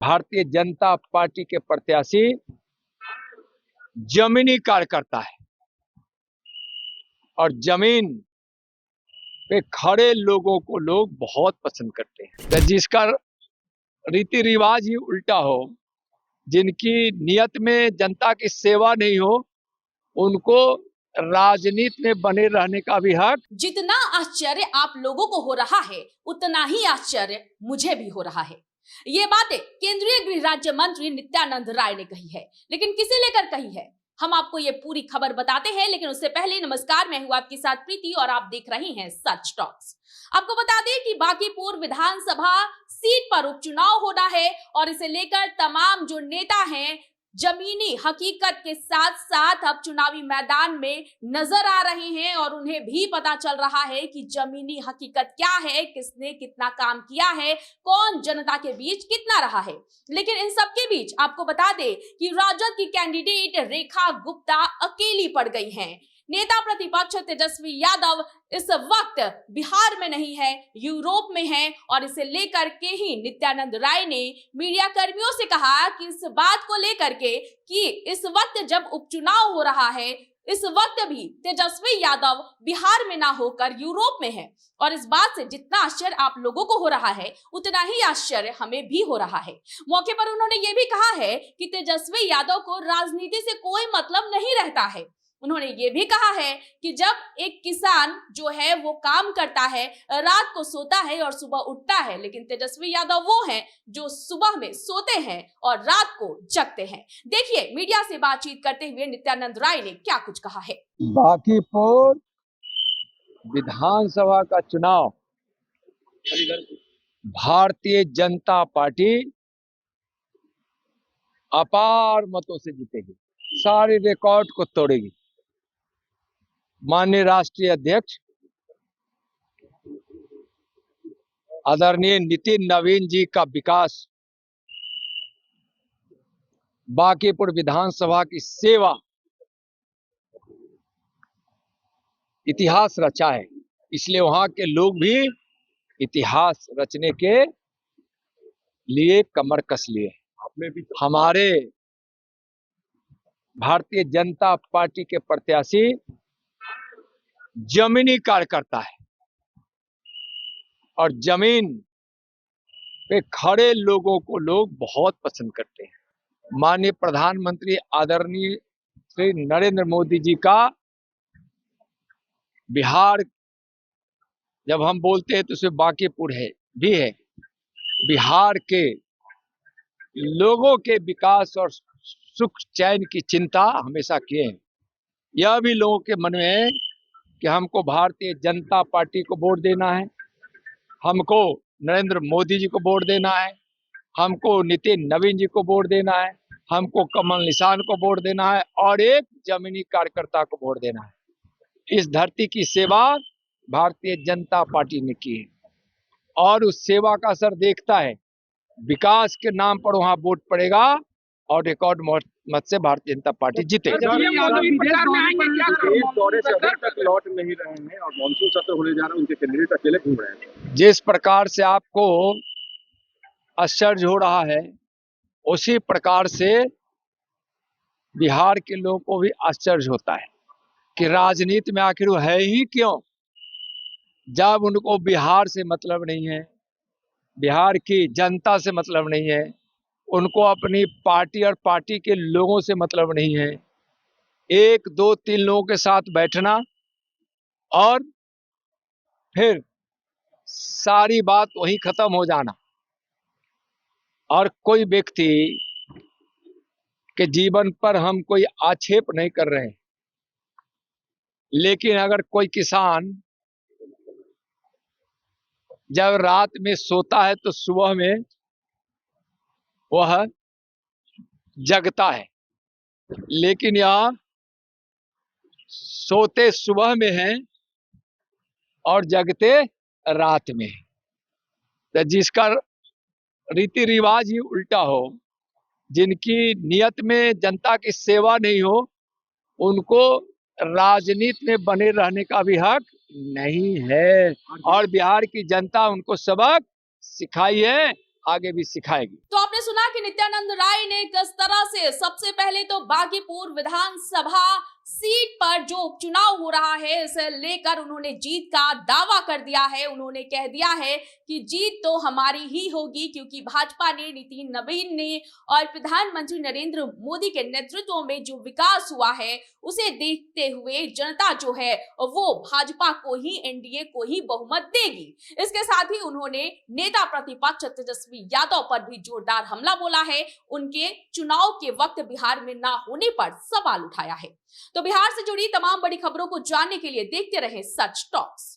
Bharatiya Janata party के प्रत्याशी जमीनी कार्यकर्ता है और जमीन पे खड़े लोगों को लोग बहुत पसंद करते हैं। जिसका रीति रिवाज ही उल्टा हो, जिनकी नियत में जनता की सेवा नहीं हो, उनको राजनीति में बने रहने का भी हक। जितना आश्चर्य आप लोगों को हो रहा है, उतना ही आश्चर्य मुझे भी हो रहा है। ये बातें केंद्रीय गृह राज्य मंत्री नित्यानंद राय ने कही है, लेकिन किसे लेकर कही है, हम आपको ये पूरी खबर बताते हैं। लेकिन उससे पहले नमस्कार, मैं हूं आपके साथ प्रीति और आप देख रहे हैं सच टॉक्स। आपको बता दें कि बांकीपुर विधानसभा सीट पर उपचुनाव होना है और इसे लेकर तमाम जो नेता हैं जमीनी हकीकत के साथ साथ अब चुनावी मैदान में नजर आ रहे हैं और उन्हें भी पता चल रहा है कि जमीनी हकीकत क्या है, किसने कितना काम किया है, कौन जनता के बीच कितना रहा है। लेकिन इन सब के बीच आपको बता दें कि राजद की कैंडिडेट रेखा गुप्ता अकेली पड़ गई हैं। नेता प्रतिपक्ष तेजस्वी यादव इस वक्त बिहार में नहीं है, यूरोप में है और इसे लेकर के ही नित्यानंद राय ने मीडिया कर्मियों से कहा कि इस बात को लेकर के कि इस वक्त जब उपचुनाव हो रहा है, इस वक्त भी तेजस्वी यादव बिहार में ना होकर यूरोप में है और इस बात से जितना आश्चर्य आप लोगों को हो रहा है, उतना ही आश्चर्य हमें भी हो रहा है। मौके पर उन्होंने ये भी कहा है कि तेजस्वी यादव को राजनीति से कोई मतलब नहीं रहता है। उन्होंने ये भी कहा है कि जब एक किसान जो है वो काम करता है, रात को सोता है और सुबह उठता है, लेकिन तेजस्वी यादव वो हैं जो सुबह में सोते हैं और रात को जगते हैं। देखिए मीडिया से बातचीत करते हुए नित्यानंद राय ने क्या कुछ कहा है। बांकीपुर विधानसभा का चुनाव भारतीय जनता पार्टी अपार मतों से जीतेगी, सारे रिकॉर्ड को तोड़ेगी। माननीय राष्ट्रीय अध्यक्ष आदरणीय नितिन नवीन जी का विकास, बांकीपुर विधानसभा की सेवा इतिहास रचा है, इसलिए वहां के लोग भी इतिहास रचने के लिए कमर कस लिए। हमारे भारतीय जनता पार्टी के प्रत्याशी जमीनी कार्यकर्ता है और जमीन पे खड़े लोगों को लोग बहुत पसंद करते हैं। माननीय प्रधानमंत्री आदरणीय श्री नरेंद्र मोदी जी का बिहार जब हम बोलते हैं तो उसमें बांकीपुर है भी है। बिहार के लोगों के विकास और सुख चैन की चिंता हमेशा किए हैं। यह भी लोगों के मन में है कि हमको भारतीय जनता पार्टी को वोट देना है, हमको नरेंद्र मोदी जी को वोट देना है, हमको नितिन नवीन जी को वोट देना है, हमको कमल निशान को वोट देना है और एक जमीनी कार्यकर्ता को वोट देना है। इस धरती की सेवा भारतीय जनता पार्टी ने की है और उस सेवा का असर देखता है। विकास के नाम पर वहां वोट पड़ेगा और रिकॉर्ड मत से भारतीय जनता पार्टी जीतेगी। लौट नहीं रहे हैं और मॉनसून सत्र होने जा रहा है, उनके कैंडिडेट अकेले घूम रहे हैं। जिस प्रकार से आपको आश्चर्य हो रहा है, उसी प्रकार से बिहार के लोगों को भी आश्चर्य होता है कि राजनीति में आखिर वो है ही क्यों, जब उनको बिहार से मतलब नहीं है, बिहार की जनता से मतलब नहीं है, उनको अपनी पार्टी और पार्टी के लोगों से मतलब नहीं है। एक दो तीन लोगों के साथ बैठना और फिर सारी बात वहीं खत्म हो जाना और कोई व्यक्ति के जीवन पर हम कोई आक्षेप नहीं कर रहे हैं, लेकिन अगर कोई किसान जब रात में सोता है तो सुबह में वह जगता है, लेकिन यह सोते सुबह में हैं और जगते रात में। तो जिसका रीति रिवाज ही उल्टा हो, जिनकी नियत में जनता की सेवा नहीं हो, उनको राजनीति में बने रहने का भी हक नहीं है और बिहार की जनता उनको सबक सिखाई है आगे भी सिखाएगी। तो आपने सुना कि नित्यानंद राय ने किस तरह से सबसे पहले तो बागीपुर विधानसभा सीट पर जो उपचुनाव हो रहा है इसे लेकर उन्होंने जीत का दावा कर दिया है। उन्होंने कह दिया है कि जीत तो हमारी ही होगी, क्योंकि भाजपा ने, नितिन नवीन ने और प्रधानमंत्री नरेंद्र मोदी के नेतृत्व में जो विकास हुआ है उसे देखते हुए जनता जो है वो भाजपा को ही, एनडीए को ही बहुमत देगी। इसके साथ ही उन्होंने नेता प्रतिपक्ष तेजस्वी यादव पर भी जोरदार हमला बोला है। उनके चुनाव के वक्त बिहार में ना होने पर सवाल उठाया है। तो बिहार से जुड़ी तमाम बड़ी खबरों को जानने के लिए देखते रहें सच टॉक्स।